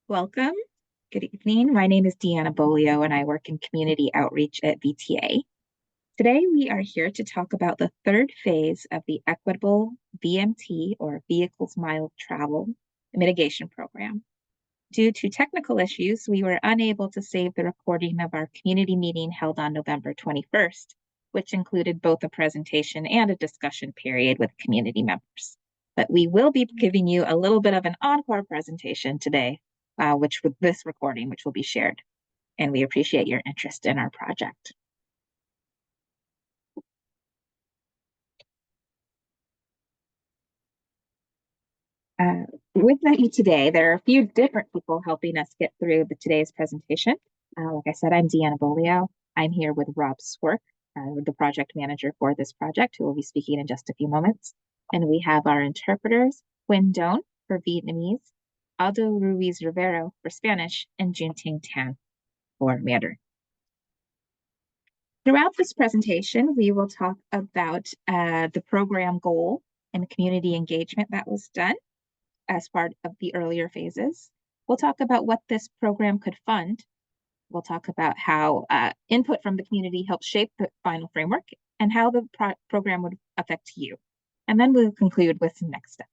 Welcome. Good evening. My name is Deanna Bolio, and I work in community outreach at VTA. Today, we are here to talk about the third phase of the Equitable VMT, or Vehicles Miles Travel Mitigation Program. Due to technical issues, we were unable to save the recording of our community meeting held on November 21st, which included both a presentation and a discussion period with community members. But we will be giving you a little bit of an encore presentation today, which with this recording, which will be shared. And we appreciate your interest in our project. With me today, there are a few different people helping us get through today's presentation. Like I said, I'm Deanna Bolio. I'm here with Rob Swerk, the project manager for this project, who will be speaking in just a few moments. And we have our interpreters, Quinn Doan for Vietnamese, Aldo Ruiz Rivero for Spanish, and Junting Tan for Mandarin. Throughout this presentation, we will talk about the program goal and community engagement that was done as part of the earlier phases. We'll talk about what this program could fund. We'll talk about how input from the community helps shape the final framework and how the program would affect you. And then we'll conclude with some next steps.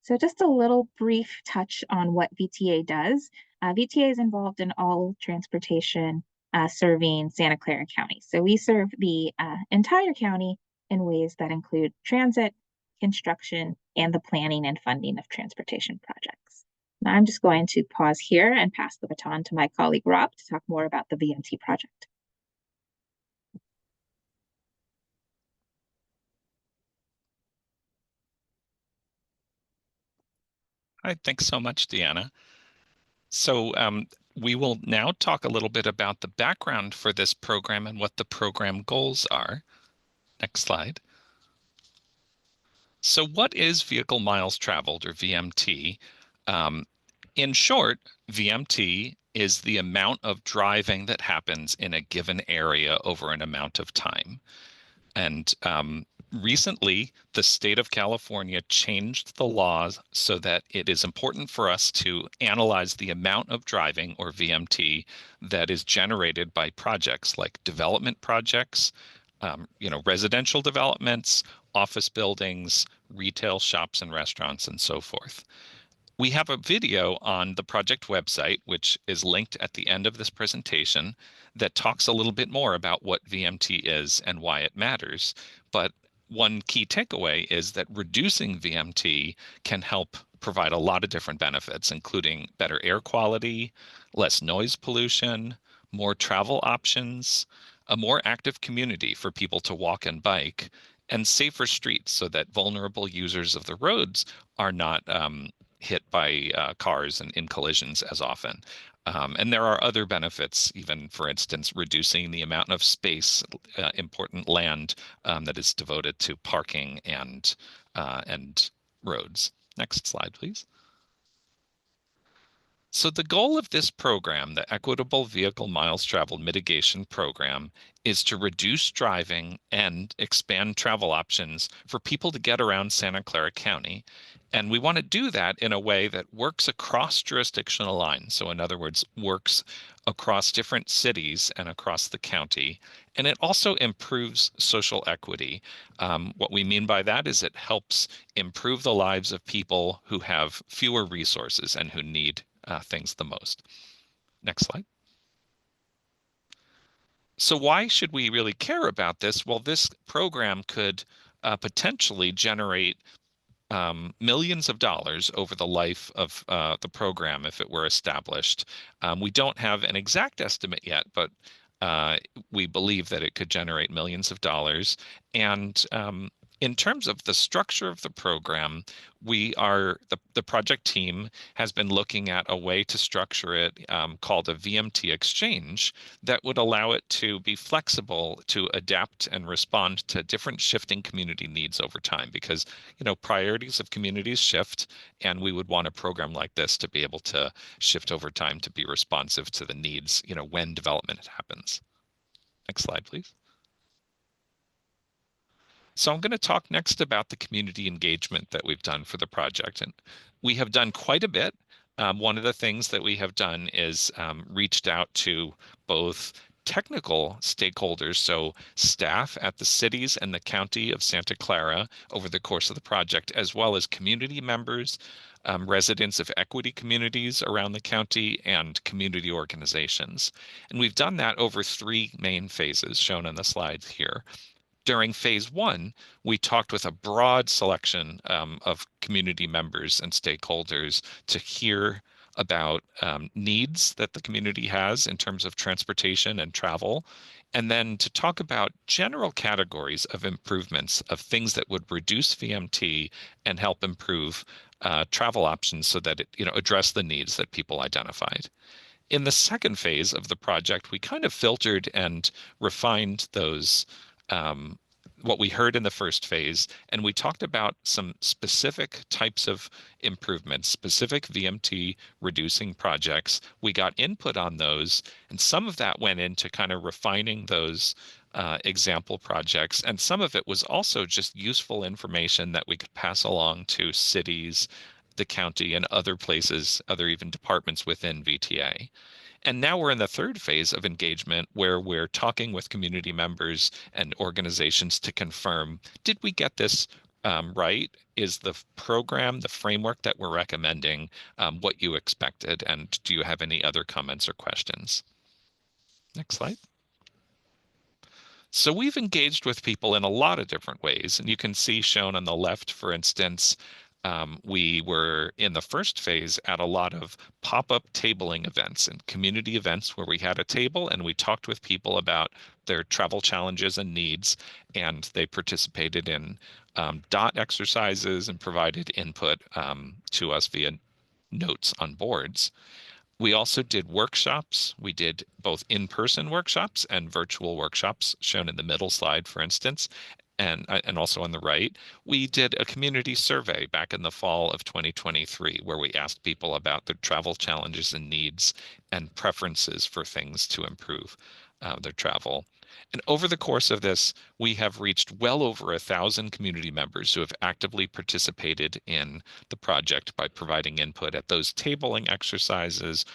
So just a little brief touch on what VTA does. VTA is involved in all transportation serving Santa Clara County. So we serve the entire county in ways that include transit, construction, and the planning and funding of transportation projects. Now I'm just going to pause here and pass the baton to my colleague Rob to talk more about the VMT project. All right, thanks so much, Deanna. So we will now talk a little bit about the background for this program and what the program goals are. Next slide. So what is Vehicle Miles Traveled, or VMT? In short, VMT is the amount of driving that happens in a given area over an amount of time. And recently, the state of California changed the laws so that it is important for us to analyze the amount of driving, or VMT, that is generated by projects like development projects, residential developments, office buildings, retail shops and restaurants, and so forth. We have a video on the project website, which is linked at the end of this presentation, that talks a little bit more about what VMT is and why it matters. But one key takeaway is that reducing VMT can help provide a lot of different benefits, including better air quality, less noise pollution, more travel options, a more active community for people to walk and bike, and safer streets so that vulnerable users of the roads are not hit by cars and in collisions as often. And there are other benefits, even, for instance, reducing the amount of space, important land that is devoted to parking and roads. Next slide, please. So the goal of this program, the Equitable Vehicle Miles Traveled Mitigation Program, is to reduce driving and expand travel options for people to get around Santa Clara County. And we want to do that in a way that works across jurisdictional lines. So in other words, works across different cities and across the county. And it also improves social equity. What we mean by that is it helps improve the lives of people who have fewer resources and who need things the most. Next slide. So why should we really care about this? Well, this program could potentially generate millions of dollars over the life of the program if it were established. We don't have an exact estimate yet, but we believe that it could generate millions of dollars. And in terms of the structure of the program, the project team has been looking at a way to structure it called a VMT exchange that would allow it to be flexible to adapt and respond to different shifting community needs over time, because priorities of communities shift, and we would want a program like this to be able to shift over time to be responsive to the needs when development happens. Next slide, please. So I'm going to talk next about the community engagement that we've done for the project. And we have done quite a bit. One of the things that we have done is reached out to both technical stakeholders, so staff at the cities and the county of Santa Clara over the course of the project, as well as community members, residents of equity communities around the county, and community organizations. And we've done that over three main phases shown on the slides here. During phase one, we talked with a broad selection of community members and stakeholders to hear about needs that the community has in terms of transportation and travel, and then to talk about general categories of improvements of things that would reduce VMT and help improve travel options so that it, address the needs that people identified. In the second phase of the project, we kind of filtered and refined those what we heard in the first phase, and we talked about some specific types of improvements, specific VMT reducing projects. We got input on those, and some of that went into kind of refining those example projects, and some of it was also just useful information that we could pass along to cities, the county, and other places, other even departments within VTA. And now we're in the third phase of engagement where we're talking with community members and organizations to confirm, did we get this right? Is the program, the framework that we're recommending, what you expected? And do you have any other comments or questions? Next slide. So we've engaged with people in a lot of different ways. And you can see shown on the left, for instance, we were in the first phase at a lot of pop-up tabling events and community events where we had a table and we talked with people about their travel challenges and needs, and they participated in dot exercises and provided input to us via notes on boards. We also did workshops. We did both in-person workshops and virtual workshops, shown in the middle slide, for instance, and also on the right. We did a community survey back in the fall of 2023, where we asked people about their travel challenges and needs and preferences for things to improve their travel. And over the course of this, we have reached well over 1,000 community members who have actively participated in the project by providing input at those tabling exercises,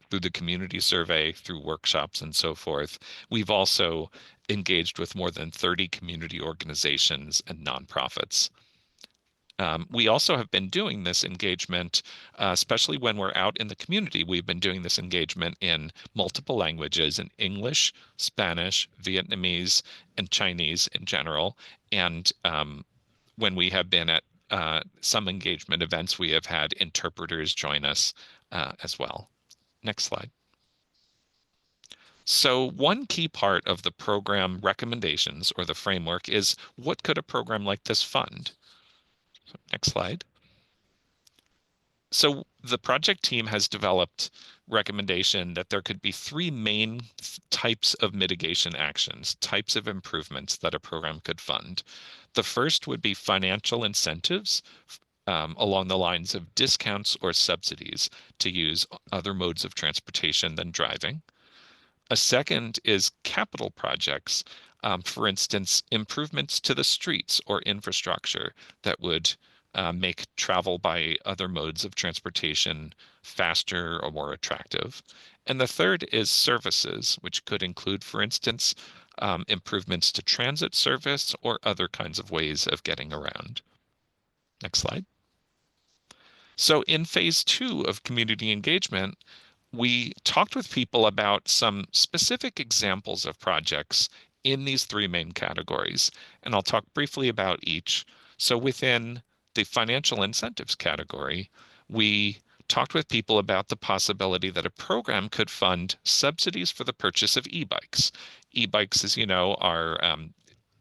through the community survey, through workshops, and so forth. We've also engaged with more than 30 community organizations and nonprofits. We also have been doing this engagement, especially when we're out in the community. We've been doing this engagement in multiple languages, in English, Spanish, Vietnamese, and Chinese in general. And when we have been at some engagement events, we have had interpreters join us as well. Next slide. So one key part of the program recommendations or the framework is, what could a program like this fund? Next slide. So the project team has developed recommendation that there could be three main types of mitigation actions, types of improvements that a program could fund. The first would be financial incentives along the lines of discounts or subsidies to use other modes of transportation than driving. A second is capital projects, for instance, improvements to the streets or infrastructure that would make travel by other modes of transportation faster or more attractive. And the third is services, which could include, for instance, improvements to transit service or other kinds of ways of getting around. Next slide. So in phase two of community engagement, we talked with people about some specific examples of projects in these three main categories, and I'll talk briefly about each. So within the financial incentives category, we talked with people about the possibility that a program could fund subsidies for the purchase of e-bikes. E-bikes, as you know, are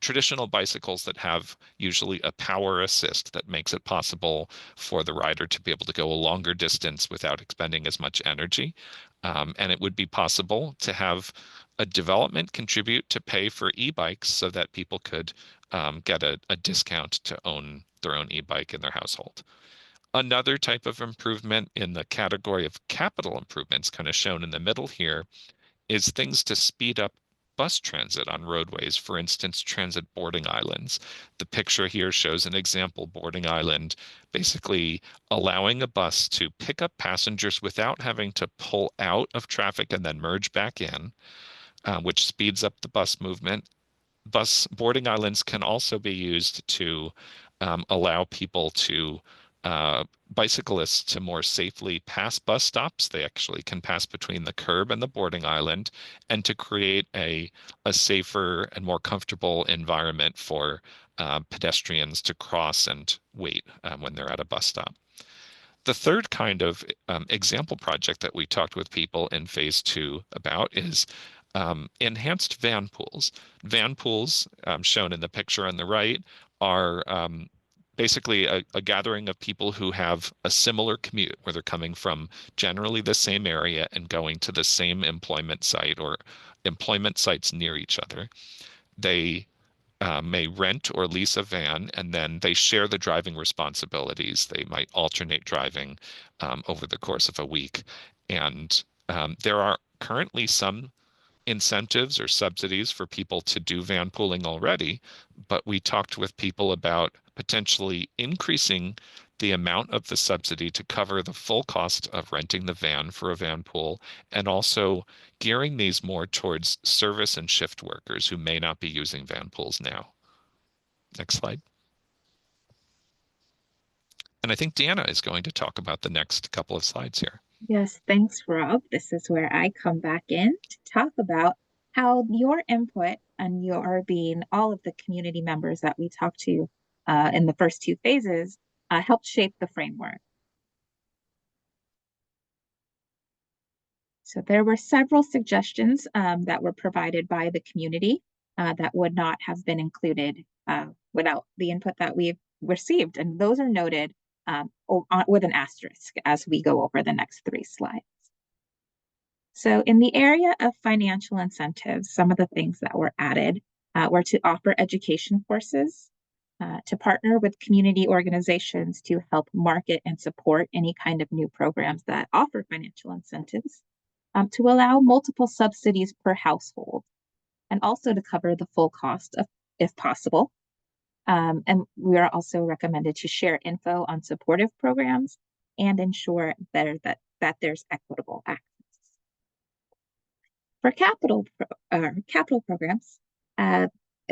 traditional bicycles that have usually a power assist that makes it possible for the rider to be able to go a longer distance without expending as much energy. And it would be possible to have a development contribute to pay for e-bikes so that people could get a discount to own their own e-bike in their household. Another type of improvement in the category of capital improvements, kind of shown in the middle here, is things to speed up bus transit on roadways, for instance, transit boarding islands. The picture here shows an example boarding island, basically allowing a bus to pick up passengers without having to pull out of traffic and then merge back in, which speeds up the bus movement. Bus boarding islands can also be used to allow people to bicyclists to more safely pass bus stops. They actually can pass between the curb and the boarding island, and to create a safer and more comfortable environment for pedestrians to cross and wait when they're at a bus stop. The third kind of example project that we talked with people in phase two about is enhanced van pools. Van pools, shown in the picture on the right, are basically a gathering of people who have a similar commute, where they're coming from generally the same area and going to the same employment site or employment sites near each other. They may rent or lease a van, and then they share the driving responsibilities. They might alternate driving over the course of a week. And there are currently some incentives or subsidies for people to do van pooling already, but we talked with people about potentially increasing the amount of the subsidy to cover the full cost of renting the van for a van pool, and also gearing these more towards service and shift workers who may not be using van pools now. Next slide. And I think Deanna is going to talk about the next couple of slides here. Yes, thanks, Rob. This is where I come back in to talk about how your input and your being all of the community members that we talked to in the first two phases helped shape the framework. So there were several suggestions that were provided by the community that would not have been included without the input that we've received. And those are noted with an asterisk as we go over the next three slides. So in the area of financial incentives, some of the things that were added were to offer education courses, to partner with community organizations to help market and support any kind of new programs that offer financial incentives, to allow multiple subsidies per household, and also to cover the full cost of, if possible. And we are also recommended to share info on supportive programs and ensure that there's equitable access. For capital programs,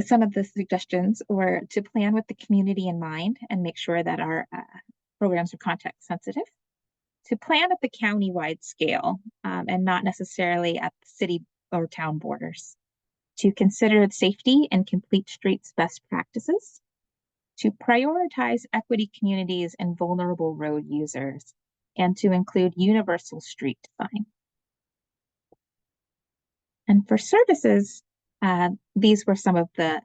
some of the suggestions were to plan with the community in mind and make sure that our programs are context sensitive, to plan at the county-wide scale and not necessarily at the city or town borders, to consider safety and complete streets best practices, to prioritize equity communities and vulnerable road users, and to include universal street design. And for services, these were some of the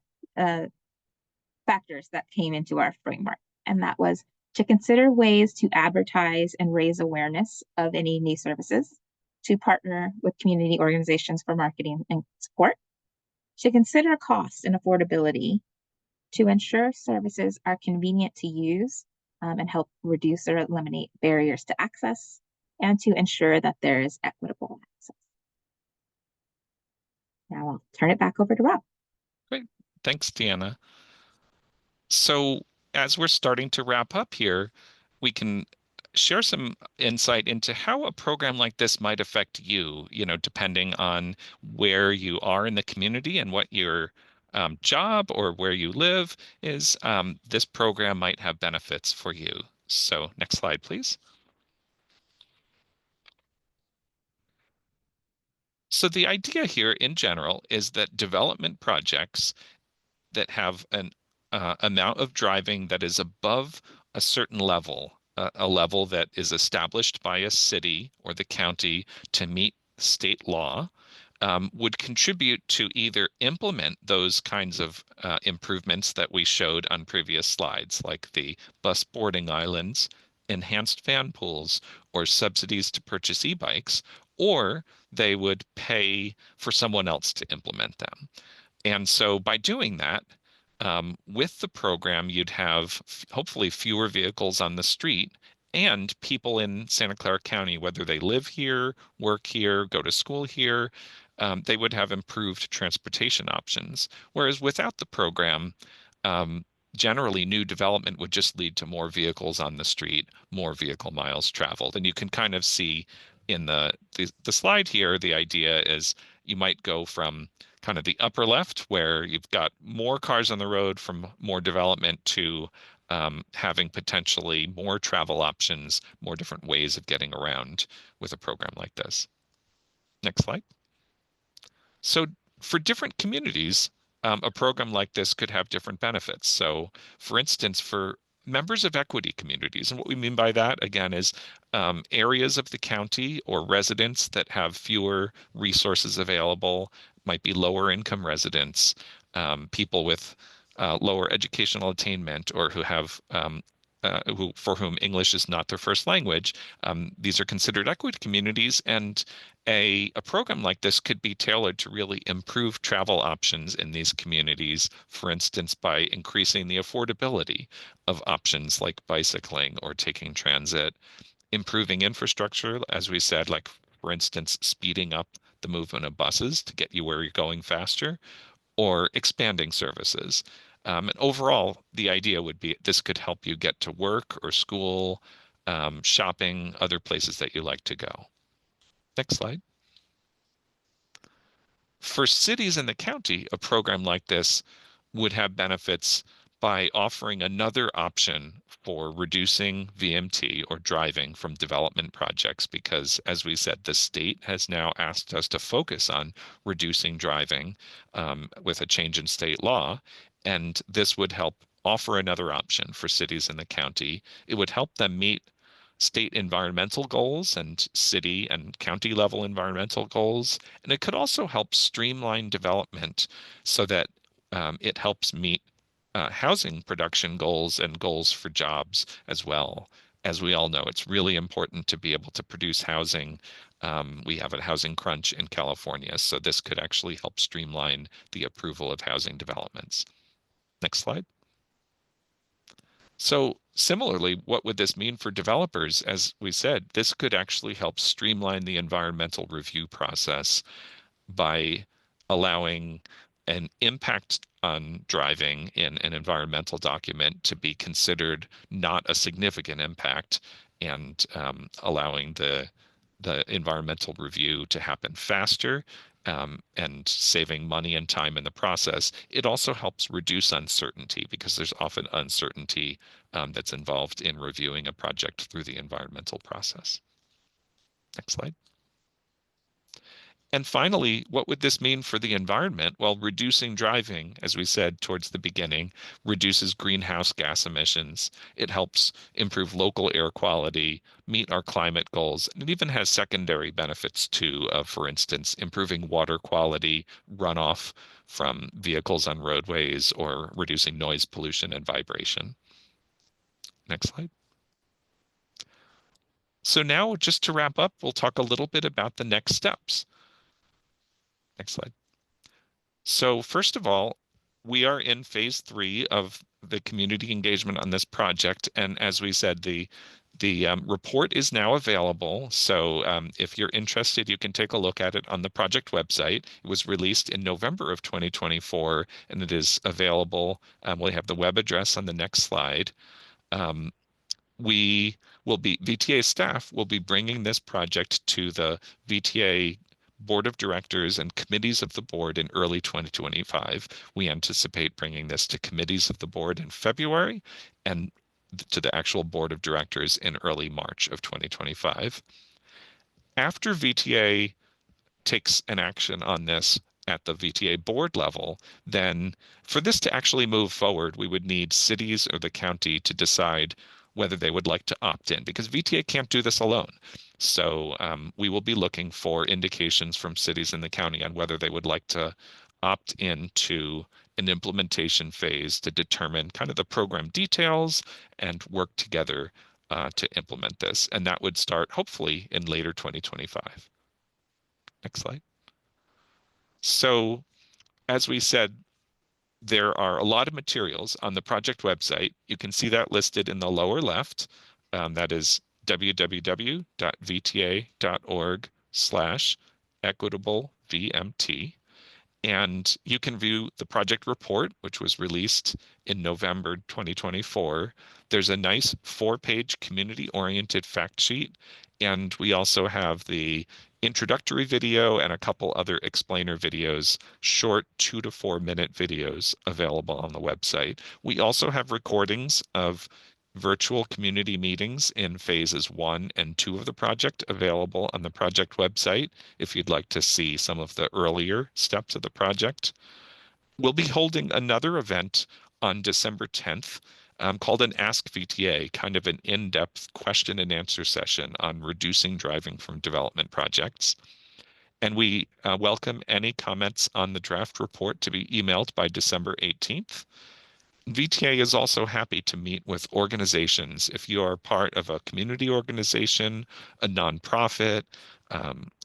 factors that came into our framework. And that was to consider ways to advertise and raise awareness of any new services, to partner with community organizations for marketing and support, to consider cost and affordability, to ensure services are convenient to use and help reduce or eliminate barriers to access, and to ensure that there is equitable access. Now I'll turn it back over to Rob. Great. Thanks, Deanna. So as we're starting to wrap up here, we can share some insight into how a program like this might affect you, depending on where you are in the community and what your job or where you live is. This program might have benefits for you. So next slide, please. So the idea here in general is that development projects that have an amount of driving that is above a certain level, a level that is established by a city or the county to meet state law, would contribute to either implement those kinds of improvements that we showed on previous slides, like the bus boarding islands, enhanced van pools, or subsidies to purchase e-bikes, or they would pay for someone else to implement them. And so by doing that, with the program, you'd have hopefully fewer vehicles on the street, and people in Santa Clara County, whether they live here, work here, go to school here, they would have improved transportation options. Whereas without the program, um, generally new development would just lead to more vehicles on the street, more vehicle miles traveled. And you can kind of see in the slide here, the idea is you might go from kind of the upper left where you've got more cars on the road from more development to having potentially more travel options, more different ways of getting around with a program like this. Next slide. So for different communities, a program like this could have different benefits. So for instance, for members of equity communities, and what we mean by that, again, is areas of the county or residents that have fewer resources available, might be lower income residents, people with lower educational attainment, or who have for whom English is not their first language. These are considered equity communities, and a program like this could be tailored to really improve travel options in these communities, for instance, by increasing the affordability of options like bicycling or taking transit, improving infrastructure, as we said, like, for instance, speeding up the movement of buses to get you where you're going faster, or expanding services. And overall, the idea would be this could help you get to work or school, shopping, other places that you like to go. Next slide. For cities in the county, a program like this would have benefits by offering another option for reducing VMT or driving from development projects, because as we said, the state has now asked us to focus on reducing driving with a change in state law. And this would help offer another option for cities in the county. It would help them meet state environmental goals and city and county level environmental goals. And it could also help streamline development so that it helps meet housing production goals and goals for jobs as well. As we all know, it's really important to be able to produce housing. We have a housing crunch in California, so this could actually help streamline the approval of housing developments. Next slide. So similarly, what would this mean for developers? As we said, this could actually help streamline the environmental review process by allowing an impact on driving in an environmental document to be considered not a significant impact, and allowing the environmental review to happen faster, and saving money and time in the process. It also helps reduce uncertainty, because there's often uncertainty that's involved in reviewing a project through the environmental process. Next slide. And finally, what would this mean for the environment? Well, reducing driving, as we said towards the beginning, reduces greenhouse gas emissions. It helps improve local air quality, meet our climate goals, and it even has secondary benefits too, for instance, improving water quality, runoff from vehicles on roadways, or reducing noise pollution and vibration. Next slide. So now, just to wrap up, we'll talk a little bit about the next steps. Next slide. So first of all, we are in phase 3 of the community engagement on this project. And as we said, the report is now available. So if you're interested, you can take a look at it on the project website. It was released in November of 2024, and it is available. We have the web address on the next slide. VTA staff will be bringing this project to the VTA board of directors and committees of the board in early 2025. We anticipate bringing this to committees of the board in February, and to the actual board of directors in early March of 2025. After VTA takes an action on this at the VTA board level, then for this to actually move forward, we would need cities or the county to decide whether they would like to opt in, because VTA can't do this alone. So we will be looking for indications from cities in the county on whether they would like to opt into an implementation phase to determine kind of the program details and work together to implement this. And that would start hopefully in later 2025. Next slide. So as we said, there are a lot of materials on the project website. You can see that listed in the lower left. That is www.vta.org/equitable VMT. And you can view the project report, which was released in November 2024. There's a nice 4-page community-oriented fact sheet. And we also have the introductory video and a couple other explainer videos, short 2 to 4 minute videos available on the website. We also have recordings of virtual community meetings in phases 1 and 2 of the project available on the project website if you'd like to see some of the earlier steps of the project. We'll be holding another event on December 10th called an Ask VTA, kind of an in-depth question and answer session on reducing driving from development projects. And we welcome any comments on the draft report to be emailed by December 18th. VTA is also happy to meet with organizations. If you are part of a community organization, a nonprofit,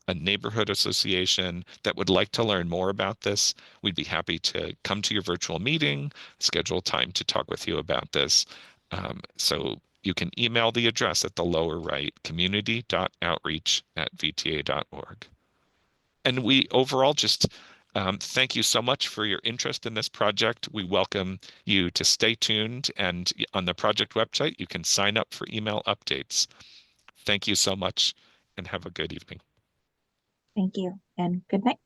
a neighborhood association that would like to learn more about this, we'd be happy to come to your virtual meeting, schedule time to talk with you about this. So you can email the address at the lower right, community.outreach@vta.org. And we overall just thank you so much for your interest in this project. We welcome you to stay tuned, and on the project website, you can sign up for email updates. Thank you so much, and have a good evening. Thank you and good night.